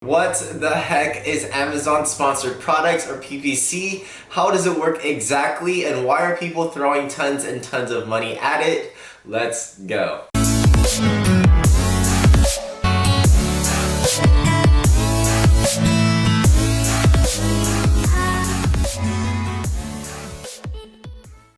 What the heck is Amazon sponsored products, or PPC? How does it work exactly, and why are people throwing tons and tons of money at it? Let's go.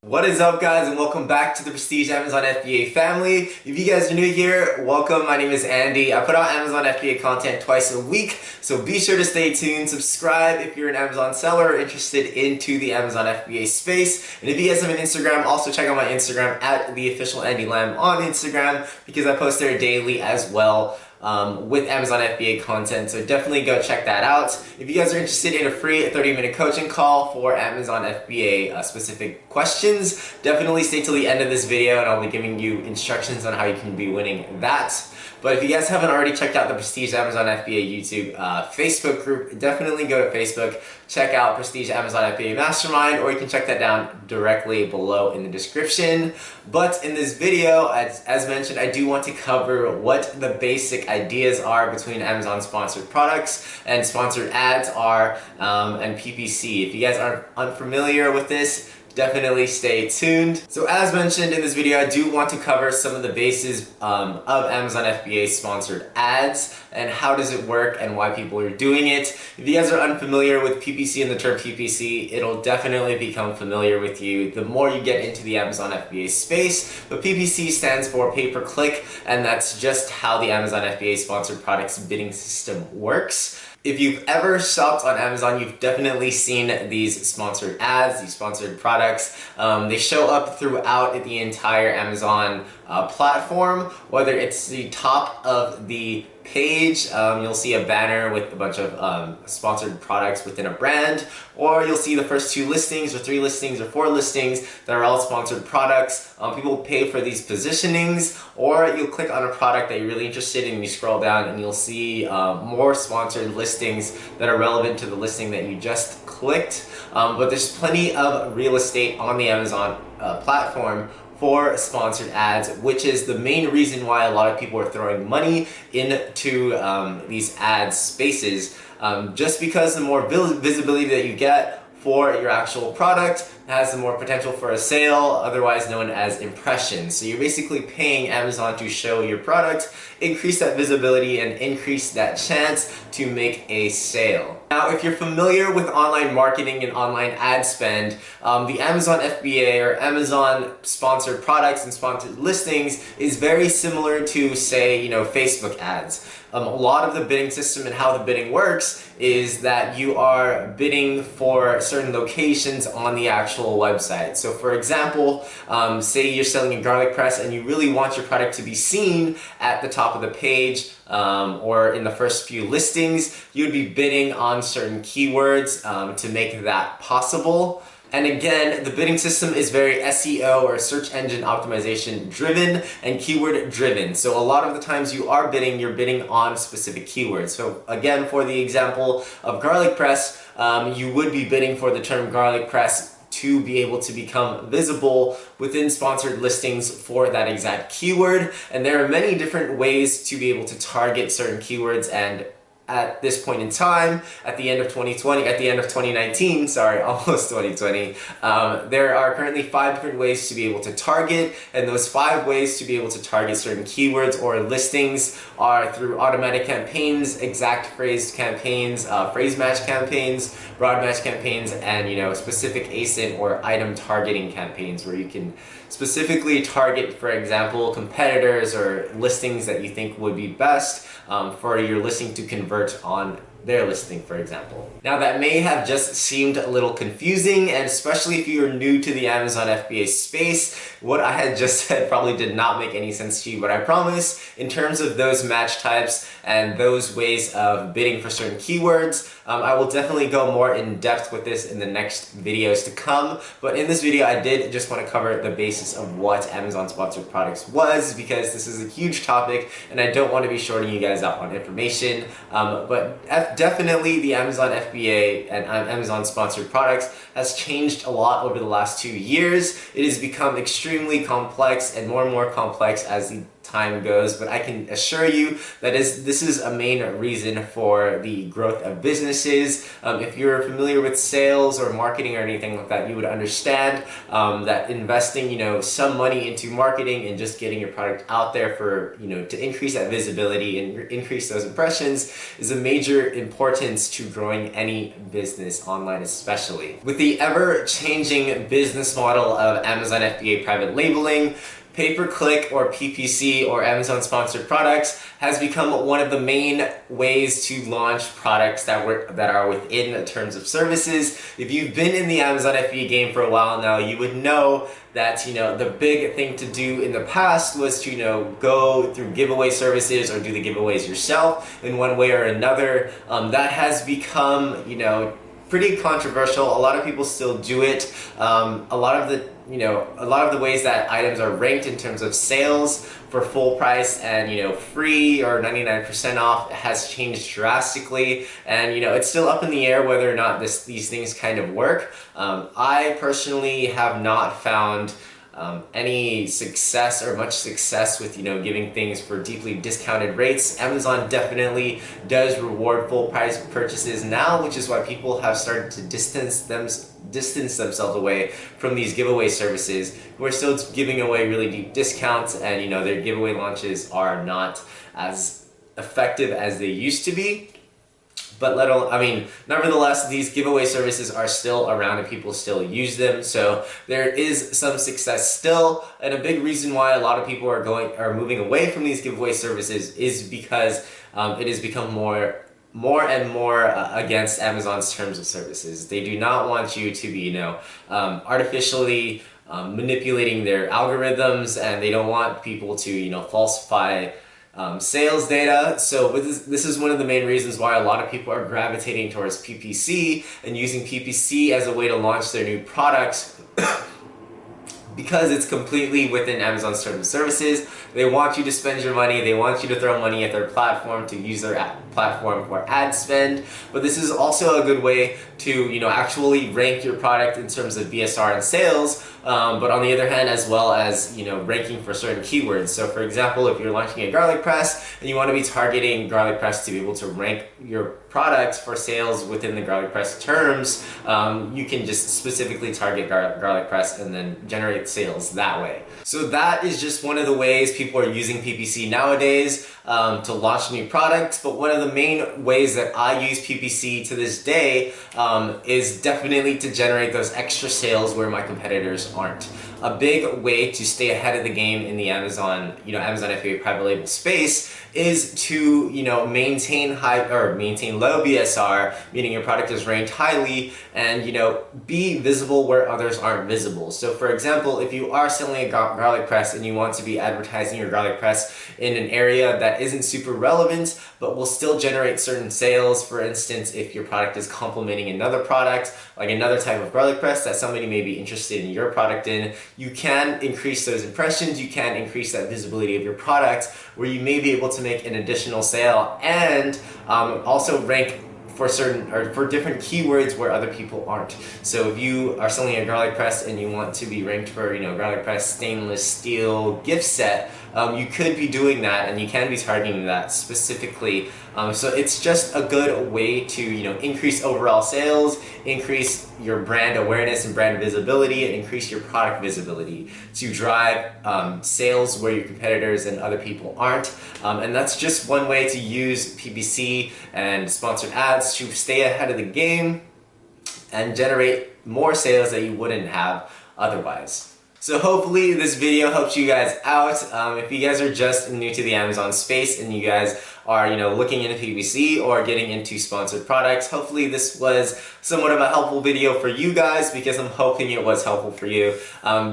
What is up, guys, and welcome back to the Prestige Amazon FBA family. If you guys are new here, welcome. My name is Andy. I put out Amazon FBA content twice a week, so be sure to stay tuned. Subscribe if you're an Amazon seller or interested into the Amazon FBA space. And if you guys have an Instagram, also check out my Instagram at @theofficialandylam on Instagram, because I post there daily as well. With Amazon FBA content, so definitely go check that out. If you guys are interested in a free 30-minute coaching call for Amazon FBA specific questions, definitely stay till the end of this video and I'll be giving you instructions on how you can be winning that. But if you guys haven't already checked out the Prestige Amazon FBA YouTube Facebook group, definitely go to Facebook, check out Prestige Amazon FBA Mastermind, or you can check that down directly below in the description. But in this video, as mentioned, I do want to cover what the basic ideas are between Amazon sponsored products and sponsored ads are, and PPC. If you guys aren't unfamiliar with this, definitely stay tuned. So as mentioned in this video, I do want to cover some of the bases of Amazon FBA sponsored ads and how does it work and why people are doing it. If you guys are unfamiliar with PPC and the term PPC, it'll definitely become familiar with you the more you get into the Amazon FBA space. But PPC stands for pay-per-click, and that's just how the Amazon FBA sponsored products bidding system works. If you've ever shopped on Amazon, you've definitely seen these sponsored ads, these sponsored products. They show up throughout the entire Amazon platform, whether it's the top of the page, you'll see a banner with a bunch of sponsored products within a brand, or you'll see the first 2 listings or 3 listings or 4 listings that are all sponsored products. People pay for these positionings, or you'll click on a product that you're really interested in and you scroll down and you'll see more sponsored listings that are relevant to the listing that you just clicked. But there's plenty of real estate on the Amazon platform for sponsored ads, which is the main reason why a lot of people are throwing money into these ad spaces, just because the more visibility that you get for your actual product has the more potential for a sale, otherwise known as impressions. So you're basically paying Amazon to show your product, increase that visibility, and increase that chance to make a sale. Now, if you're familiar with online marketing and online ad spend, the Amazon FBA or Amazon sponsored products and sponsored listings is very similar to, say, Facebook ads. A lot of the bidding system and how the bidding works is that you are bidding for certain locations on the actual website. So for example, say you're selling a garlic press and you really want your product to be seen at the top of the page, or in the first few listings, you'd be bidding on certain keywords to make that possible. And again, the bidding system is very SEO or search engine optimization driven and keyword driven. So a lot of the times you're bidding on specific keywords. So again, for the example of garlic press, you would be bidding for the term garlic press to be able to become visible within sponsored listings for that exact keyword. And there are many different ways to be able to target certain keywords, and at this point in time, at the end of 2019, sorry, almost 2020, there are currently 5 different ways to be able to target, and those 5 ways to be able to target certain keywords or listings are through automatic campaigns, exact phrase campaigns, phrase match campaigns, broad match campaigns, and specific ASIN or item targeting campaigns, where you can specifically target, for example, competitors or listings that you think would be best for your listing to convert on their listing, for example. Now, that may have just seemed a little confusing, and especially if you're new to the Amazon FBA space, what I had just said probably did not make any sense to you, but I promise, in terms of those match types and those ways of bidding for certain keywords, I will definitely go more in depth with this in the next videos to come. But in this video, I did just want to cover the basis of what Amazon sponsored products was, because this is a huge topic and I don't want to be shorting you guys out on information. But definitely the Amazon FBA and Amazon sponsored products has changed a lot over the last 2 years. It has become extremely complex and more complex as the time goes, but I can assure you that this is a main reason for the growth of businesses. If you're familiar with sales or marketing or anything like that, you would understand that investing, some money into marketing and just getting your product out there for, to increase that visibility and increase those impressions is a major importance to growing any business online, especially. With the ever-changing business model of Amazon FBA private labeling, pay-per-click or PPC or Amazon sponsored products has become one of the main ways to launch products that are within the terms of services. If you've been in the Amazon FBA game for a while now, you would know that the big thing to do in the past was to go through giveaway services or do the giveaways yourself in one way or another. That has become pretty controversial. A lot of people still do it. A lot of the ways that items are ranked in terms of sales for full price and free or 99% off has changed drastically, and it's still up in the air whether or not these things kind of work. I personally have not found any success or much success with giving things for deeply discounted rates. Amazon definitely does reward full price purchases now, which is why people have started to distance themselves away from these giveaway services who are still giving away really deep discounts, and their giveaway launches are not as effective as they used to be. But nevertheless, these giveaway services are still around and people still use them. So there is some success still. And a big reason why a lot of people are moving away from these giveaway services is because it has become more and more against Amazon's terms of services. They do not want you to be, artificially manipulating their algorithms, and they don't want people to, falsify sales data. So this is one of the main reasons why a lot of people are gravitating towards PPC and using PPC as a way to launch their new products because it's completely within Amazon's terms of services. They want you to spend your money, they want you to throw money at their platform, to use their platform for ad spend, but this is also a good way to actually rank your product in terms of BSR and sales, but on the other hand, as well as ranking for certain keywords. So for example, if you're launching a garlic press and you want to be targeting garlic press to be able to rank your product for sales within the garlic press terms, you can just specifically target garlic press and then generate sales that way. So that is just one of the ways people are using PPC nowadays to launch new products. But one of the main ways that I use PPC to this day is definitely to generate those extra sales where my competitors aren't. A big way to stay ahead of the game in the Amazon FBA private label space is to maintain low BSR, meaning your product is ranked highly, and be visible where others aren't visible. So for example, if you are selling a garlic press and you want to be advertising your garlic press in an area that isn't super relevant but will still generate certain sales, for instance, if your product is complementing another product, like another type of garlic press that somebody may be interested in your product in, you can increase those impressions, you can increase that visibility of your product, where you may be able to make an additional sale and also rank for different keywords where other people aren't. So if you are selling a garlic press and you want to be ranked for garlic press stainless steel gift set, you could be doing that, and you can be targeting that specifically. So it's just a good way to increase overall sales, increase your brand awareness and brand visibility, and increase your product visibility to drive sales where your competitors and other people aren't. And that's just one way to use PPC and sponsored ads to stay ahead of the game and generate more sales that you wouldn't have otherwise. So hopefully this video helps you guys out. If you guys are just new to the Amazon space and you guys are looking into PPC or getting into sponsored products, hopefully this was somewhat of a helpful video for you guys, because I'm hoping it was helpful for you.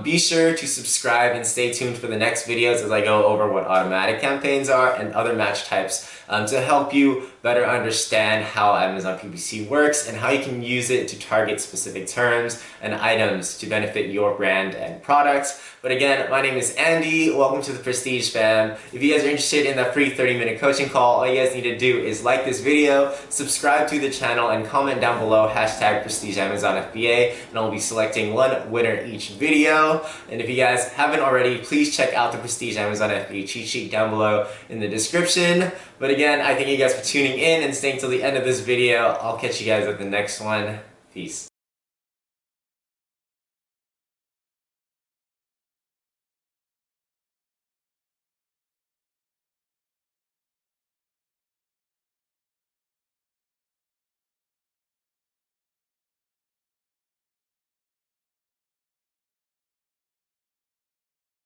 Be sure to subscribe and stay tuned for the next videos as I go over what automatic campaigns are and other match types to help you better understand how Amazon PPC works and how you can use it to target specific terms and items to benefit your brand and products. But again, my name is Andy. Welcome to the Prestige Fam. If you guys are interested in that free 30-minute coaching call, call. All you guys need to do is like this video, subscribe to the channel, and comment down below hashtag Prestige Amazon FBA, and I'll be selecting one winner each video. And if you guys haven't already, please check out the Prestige Amazon FBA cheat sheet down below in the description. But again, I thank you guys for tuning in and staying till the end of this video. I'll catch you guys at the next one. Peace.